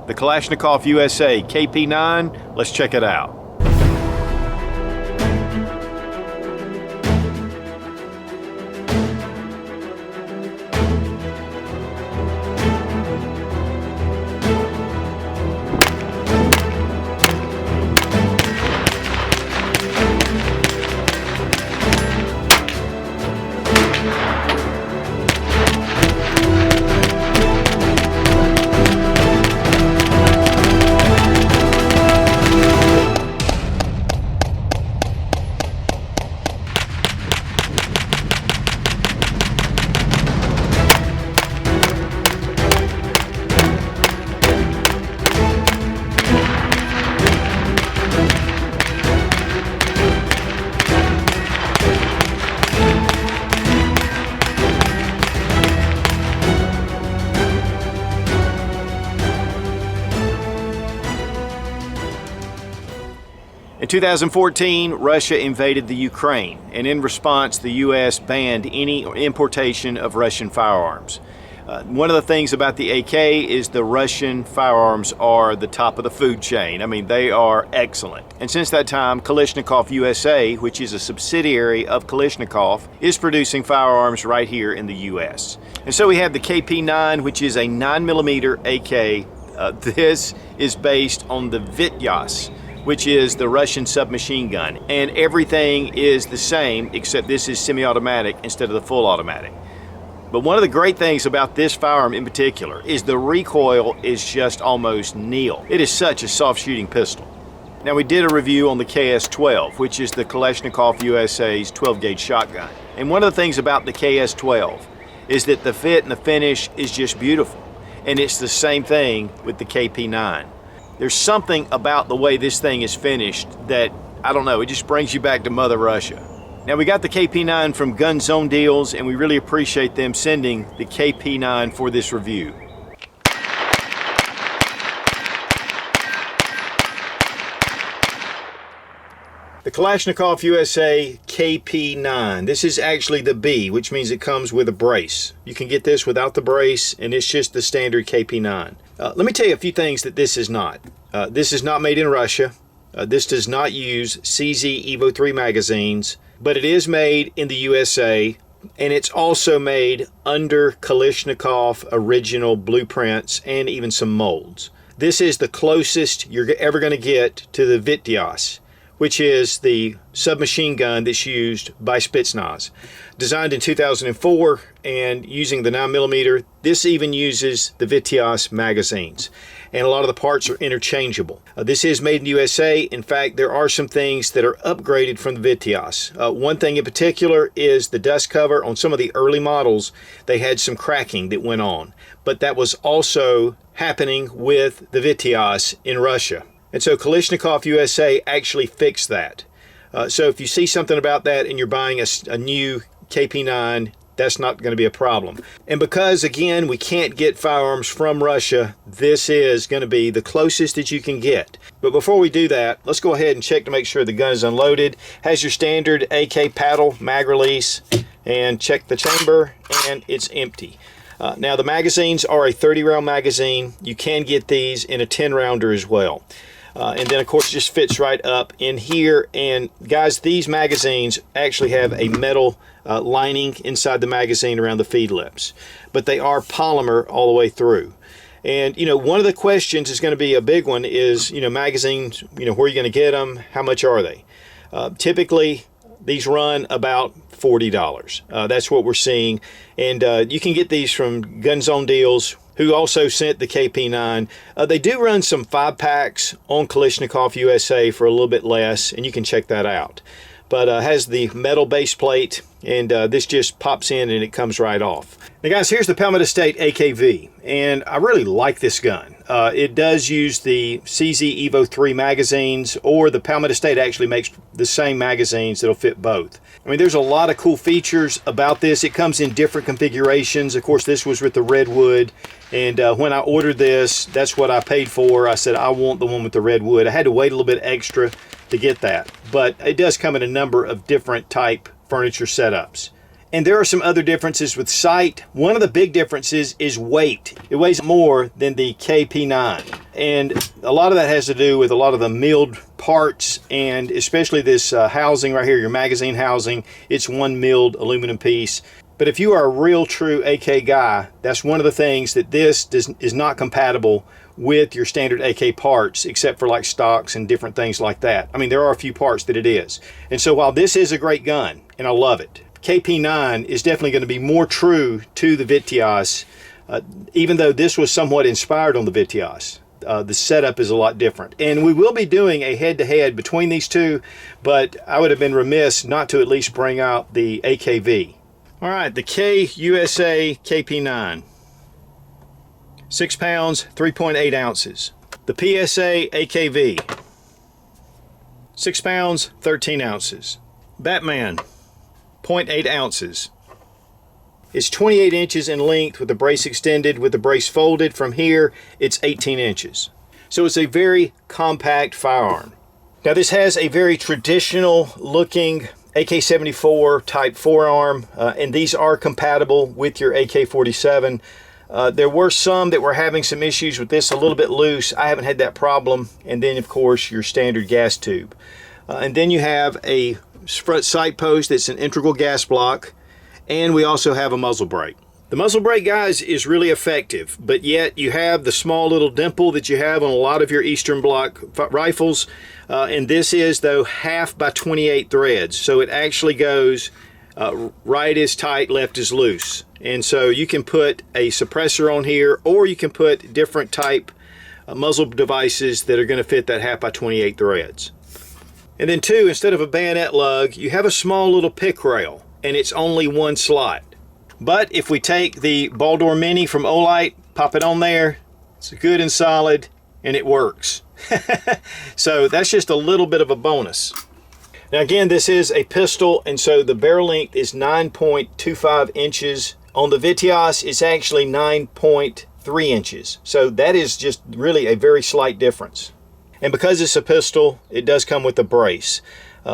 The Kalashnikov USA KP9, let's check it out. In 2014, Russia invaded the Ukraine, and in response, the U.S. banned any importation of Russian firearms. One of the things about the AK is the Russian firearms are the top of the food chain. I mean, they are excellent. And since that time, Kalashnikov USA, which is a subsidiary of Kalashnikov, is producing firearms right here in the U.S. And so we have the KP9, which is a 9mm AK. This is based on the Vityaz, which is the Russian submachine gun. And everything is the same, except this is semi-automatic instead of the full automatic. But one of the great things about this firearm in particular is the recoil is just almost nil. It is such a soft shooting pistol. Now, we did a review on the KS-12, which is the Kalashnikov USA's 12-gauge shotgun. And one of the things about the KS-12 is that the fit and the finish is just beautiful. And it's the same thing with the KP9. There's something about the way this thing is finished that, I don't know, it just brings you back to Mother Russia. Now, we got the KP9 from Gun Zone Deals, and we really appreciate them sending the KP9 for this review. The Kalashnikov USA KP9. This is actually the B, which means it comes with a brace. You can get this without the brace, and it's just the standard KP9. Let me tell you a few things that this is not. This is not made in Russia. This does not use CZ Evo 3 magazines, but it is made in the USA, and it's also made under Kalashnikov original blueprints and even some molds. This is the closest you're ever going to get to the Vityaz, which is the submachine gun that's used by Spetsnaz. Designed in 2004 and using the 9mm, this even uses the Vityaz magazines. And a lot of the parts are interchangeable. This is made in the USA. In fact, there are some things that are upgraded from the Vityaz. One thing in particular is the dust cover. On some of the early models, they had some cracking that went on. But that was also happening with the Vityaz in Russia. And so Kalashnikov USA actually fixed that. So if you see something about that and you're buying a new KP9, that's not going to be a problem. And because, again, we can't get firearms from Russia, this is going to be the closest that you can get. But before we do that, let's go ahead and check to make sure the gun is unloaded. Has your standard AK paddle, mag release, and check the chamber, and it's empty. Now, the magazines are a 30-round magazine. You can get these in a 10-rounder as well. And then, of course, it just fits right up in here. And guys, these magazines actually have a metal lining inside the magazine around the feed lips, but they are polymer all the way through. And, you know, one of the questions is going to be a big one is, you know, magazines, you know, where are you going to get them? How much are they? Typically, these run about $40. That's what we're seeing. And you can get these from Gun Zone Deals, who also sent the KP9. They do run some 5-packs on Kalashnikov USA for a little bit less, and you can check that out. But has the metal base plate, and this just pops in and it comes right off. Now guys, here's the Pelmet Estate AKV, and I really like this gun. It does use the CZ Evo 3 magazines, or the Pelmet Estate actually makes the same magazines that'll fit both. I mean, there's a lot of cool features about this. It comes in different configurations. Of course, this was with the redwood, and when I ordered this, that's what I paid for. I said, I want the one with the redwood. I had to wait a little bit extra to get that, but it does come in a number of different type furniture setups. And there are some other differences with sight. One of the big differences is weight. It weighs more than the KP9. And a lot of that has to do with a lot of the milled parts, and especially this housing right here, your magazine housing. It's one milled aluminum piece. But if you are a real true AK guy, that's one of the things that this is not compatible with your standard AK parts, except for like stocks and different things like that. I mean, there are a few parts that it is. And so while this is a great gun, and I love it, KP9 is definitely going to be more true to the Vitiaz, even though this was somewhat inspired on the Vitiaz. The setup is a lot different. And we will be doing a head-to-head between these two, but I would have been remiss not to at least bring out the AKV. All right, the KUSA KP9. 6 pounds, 3.8 ounces. The PSA AKV. 6 pounds, 13 ounces. Batman. 0.8 ounces. It's 28 inches in length with the brace extended. With the brace folded from here, it's 18 inches. So it's a very compact firearm. Now this has a very traditional looking AK-74 type forearm, and these are compatible with your AK-47. There were some that were having some issues with this, a little bit loose. I haven't had that problem. And then of course your standard gas tube. And then you have a front sight post that's an integral gas block, and we also have a muzzle brake. The muzzle brake, guys, is really effective, but yet you have the small little dimple that you have on a lot of your Eastern Bloc rifles, and this is though half by 28 threads, so it actually goes right is tight, left is loose. And so you can put a suppressor on here, or you can put different type muzzle devices that are going to fit that half by 28 threads. And then two, instead of a bayonet lug, you have a small little pick rail, and it's only one slot. But if we take the Baldur Mini from Olight, pop it on there, it's good and solid, and it works. So that's just a little bit of a bonus. Now again, this is a pistol, and so the barrel length is 9.25 inches. On the Vitiaz, it's actually 9.3 inches. So that is just really a very slight difference. And because it's a pistol, it does come with a brace.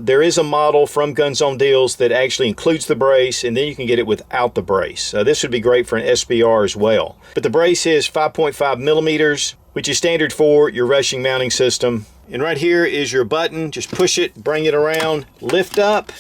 There is a model from Guns on Deals that actually includes the brace, and then you can get it without the brace. This would be great for an SBR as well. But the brace is 5.5 millimeters, which is standard for your rushing mounting system. And right here is your button. Just push it, bring it around, lift up,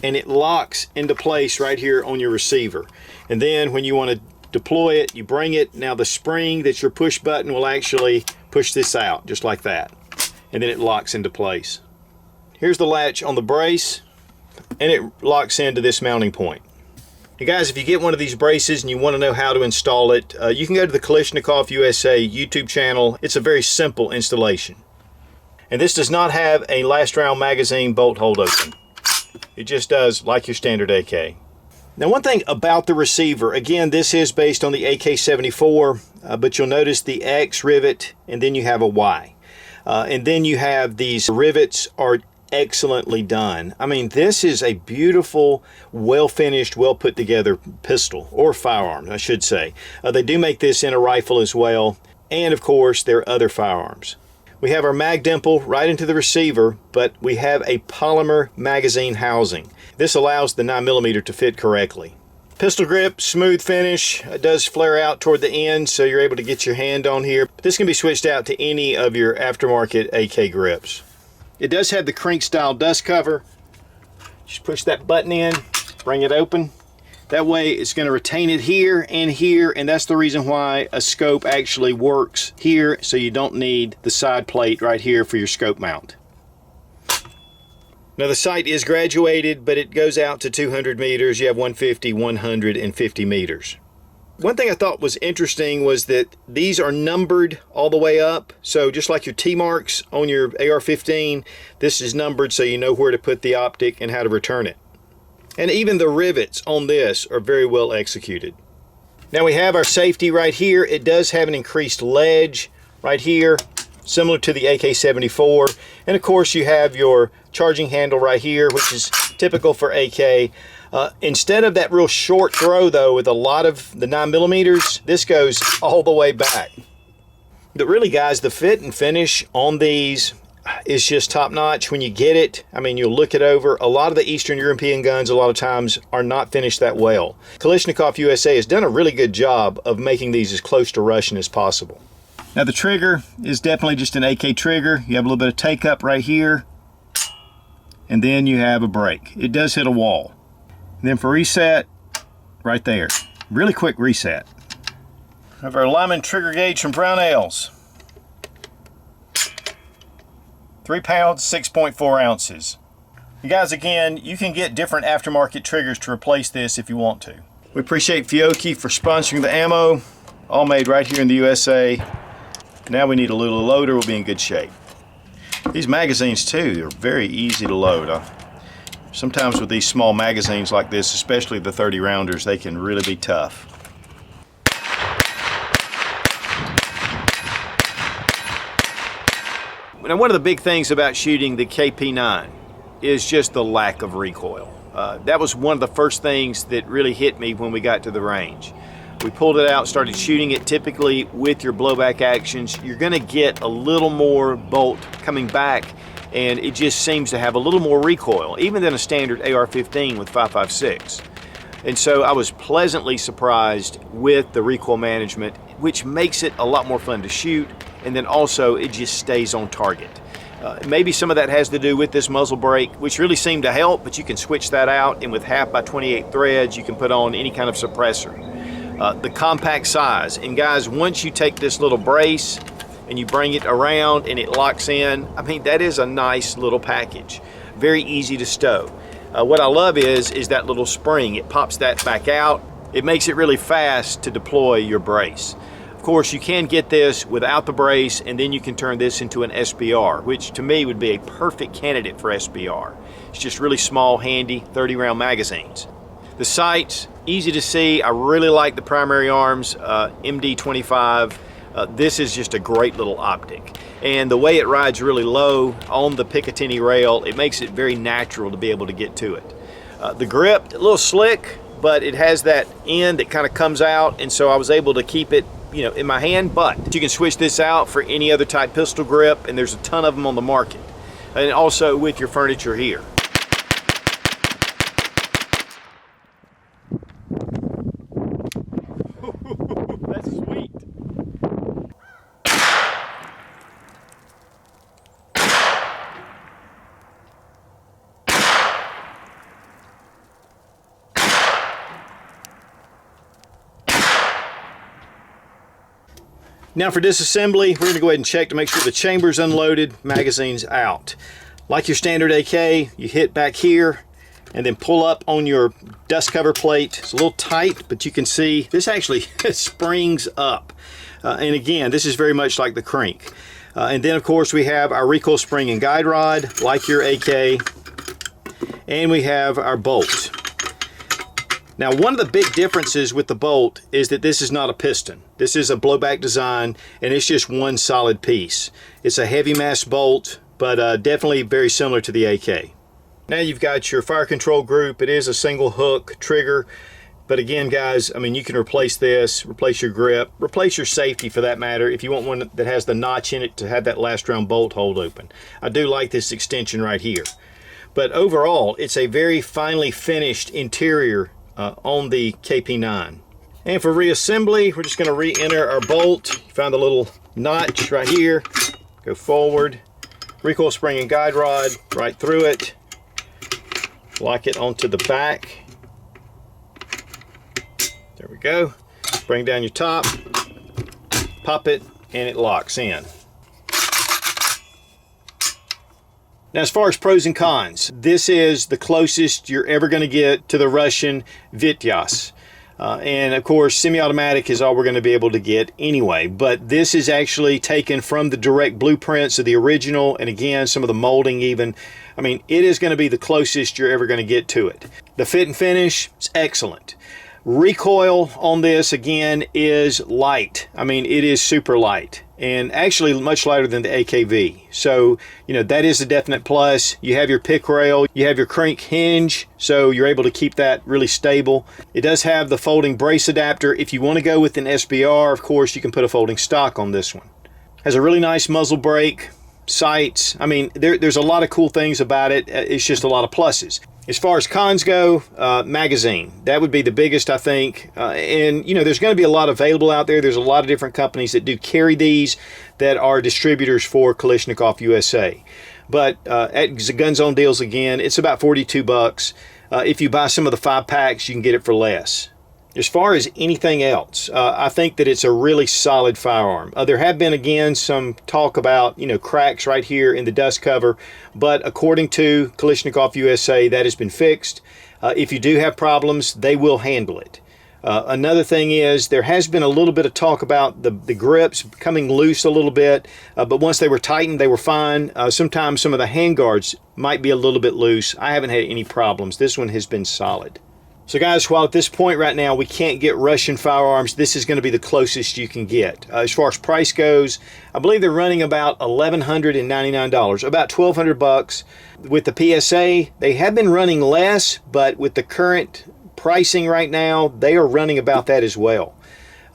and it locks into place right here on your receiver. And then when you want to deploy it, you bring it. Now the spring that's your push button will actually push this out just like that, and then it locks into place. Here's the latch on the brace, and it locks into this mounting point. Hey guys, if you get one of these braces and you want to know how to install it, you can go to the Kalashnikov USA YouTube channel. It's a very simple installation. And this does not have a last round magazine bolt hold open. It just does like your standard AK. Now one thing about the receiver, again, this is based on the AK-74, but you'll notice the X rivet, and then you have a Y. And then you have these rivets are excellently done. I mean, this is a beautiful, well-finished, well-put-together pistol, or firearm, I should say. They do make this in a rifle as well, and of course, there are other firearms. We have our mag dimple right into the receiver, but we have a polymer magazine housing. This allows the 9mm to fit correctly. Pistol grip, smooth finish. It does flare out toward the end, so you're able to get your hand on here. This can be switched out to any of your aftermarket AK grips. It does have the crank style dust cover. Just push that button in, bring it open. That way it's going to retain it here, and that's the reason why a scope actually works here, so you don't need the side plate right here for your scope mount. Now the sight is graduated, but it goes out to 200 meters. You have 150, 150 meters. One thing I thought was interesting was that these are numbered all the way up. So just like your T-marks on your AR-15, this is numbered so you know where to put the optic and how to return it. And even the rivets on this are very well executed. Now we have our safety right here. It does have an increased ledge right here, similar to the AK-74. And of course you have your charging handle right here, which is typical for AK. Instead of that real short throw though, with a lot of the 9mm, this goes all the way back. But really guys, the fit and finish on these, is just top notch. When you get it, I mean, you'll look it over. A lot of the Eastern European guns, a lot of times, are not finished that well. Kalashnikov USA has done a really good job of making these as close to Russian as possible. Now the trigger is definitely just an AK trigger. You have a little bit of take up right here, and then you have a break. It does hit a wall. And then for reset, right there. Really quick reset. We have our Lyman trigger gauge from Brownells. 3 pounds, 6.4 ounces. You guys, again, you can get different aftermarket triggers to replace this if you want to. We appreciate Fiocchi for sponsoring the ammo, all made right here in the USA. Now we need a little loader, we'll be in good shape. These magazines too are very easy to load. Sometimes with these small magazines like this, especially the 30 rounders, they can really be tough. Now, one of the big things about shooting the KP9 is just the lack of recoil. That was one of the first things that really hit me when we got to the range. We pulled it out, started shooting it. Typically with your blowback actions, you're gonna get a little more bolt coming back, and it just seems to have a little more recoil, even than a standard AR-15 with 5.56. And so I was pleasantly surprised with the recoil management, which makes it a lot more fun to shoot, and then also it just stays on target. Maybe some of that has to do with this muzzle brake, which really seemed to help, but you can switch that out, and with 1/2x28 threads, you can put on any kind of suppressor. The compact size, and guys, once you take this little brace and you bring it around and it locks in, I mean, that is a nice little package. Very easy to stow. What I love is that little spring. It pops that back out. It makes it really fast to deploy your brace. Of course, you can get this without the brace, and then you can turn this into an SBR, which to me would be a perfect candidate for SBR. It's just really small, handy 30 round magazines. The sights, easy to see. I really like the primary arms, MD25. This is just a great little optic. And the way it rides really low on the Picatinny rail, it makes it very natural to be able to get to it. The grip, a little slick, but it has that end that kind of comes out, and so I was able to keep it, you know, in my hand. But you can switch this out for any other type pistol grip, and there's a ton of them on the market. And also with your furniture here. That's sweet. Now for disassembly, we're going to go ahead and check to make sure the chamber's unloaded, magazine's out. Like your standard AK, you hit back here and then pull up on your dust cover plate. It's a little tight, but you can see this actually springs up. And again, this is very much like the crank. And then of course we have our recoil spring and guide rod, like your AK, and we have our bolt. Now, one of the big differences with the bolt is that this is not a piston. This is a blowback design, and it's just one solid piece. It's a heavy mass bolt, but definitely very similar to the AK. Now you've got your fire control group. It is a single hook trigger, but again, guys, I mean, you can replace this, replace your grip, replace your safety for that matter, if you want one that has the notch in it to have that last round bolt hold open. I do like this extension right here. But overall, it's a very finely finished interior on the KP9. And for reassembly, we're just going to re-enter our bolt. Find the little notch right here, go forward, recoil spring and guide rod right through it, lock it onto the back. There we go. Bring down your top, pop it, and it locks in. Now, as far as pros and cons, this is the closest you're ever going to get to the Russian Vityaz. And of course, semi-automatic is all we're going to be able to get anyway. But this is actually taken from the direct blueprints of the original, and again, some of the molding even. I mean, it is going to be the closest you're ever going to get to it. The fit and finish is excellent. Recoil on this, again, is light. I mean, it is super light, and actually much lighter than the AKV. So, you know, that is a definite plus. You have your pick rail, you have your crank hinge, so you're able to keep that really stable. It does have the folding brace adapter. If you want to go with an SBR, of course, you can put a folding stock on this one. Has a really nice muzzle brake. sights. I mean, there's a lot of cool things about it. It's just a lot of pluses. As far as cons go, magazine, that would be the biggest, I think. And, you know, there's going to be a lot available out there. There's a lot of different companies that do carry these that are distributors for Kalashnikov USA. But at Gun Zone Deals, again, it's about $42. If you buy some of the 5-packs, you can get it for less. As far as anything else, I think that it's a really solid firearm. There have been, again, some talk about, you know, cracks right here in the dust cover, but according to Kalashnikov USA, that has been fixed. If you do have problems, they will handle it. Another thing is there has been a little bit of talk about the grips coming loose a little bit, but once they were tightened, they were fine. Sometimes some of the handguards might be a little bit loose. I haven't had any problems. This one has been solid. So guys, while at this point right now we can't get Russian firearms, this is going to be the closest you can get. As far as price goes, I believe they're running about $1,199, about $1,200. With the PSA, they have been running less, but with the current pricing right now, they are running about that as well.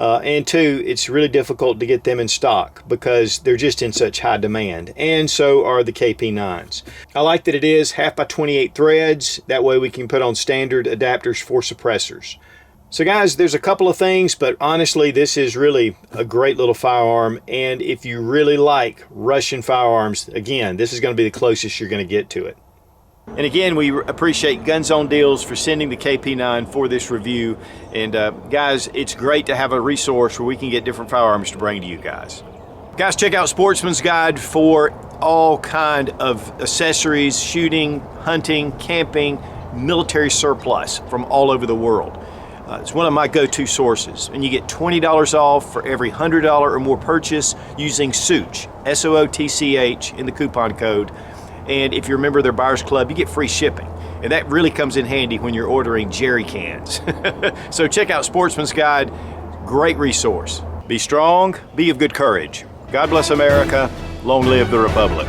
And two, it's really difficult to get them in stock because they're just in such high demand, and so are the KP9s. I like that it is 1/2x28 threads. That way we can put on standard adapters for suppressors. So guys, there's a couple of things, but honestly, this is really a great little firearm. And if you really like Russian firearms, again, this is going to be the closest you're going to get to it. And again, we appreciate Gun Zone Deals for sending the KP9 for this review. And guys, it's great to have a resource where we can get different firearms to bring to you guys. Guys, check out Sportsman's Guide for all kind of accessories, shooting, hunting, camping, military surplus from all over the world. It's one of my go-to sources, and you get $20 off for every $100 or more purchase using SOOTCH, SOOTCH in the coupon code. And if you're a member of their Buyers Club, you get free shipping. And that really comes in handy when you're ordering jerry cans. So check out Sportsman's Guide, great resource. Be strong, be of good courage. God bless America, long live the Republic.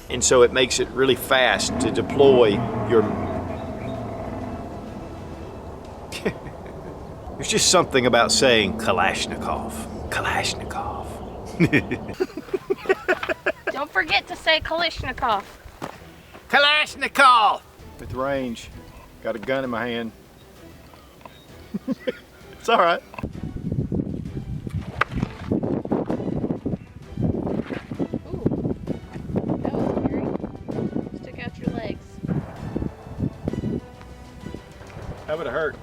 And so it makes it really fast to deploy your... There's just something about saying Kalashnikov. Kalashnikov. Don't forget to say Kalashnikov. Kalashnikov! With range. Got a gun in my hand. It's all right. That would have hurt.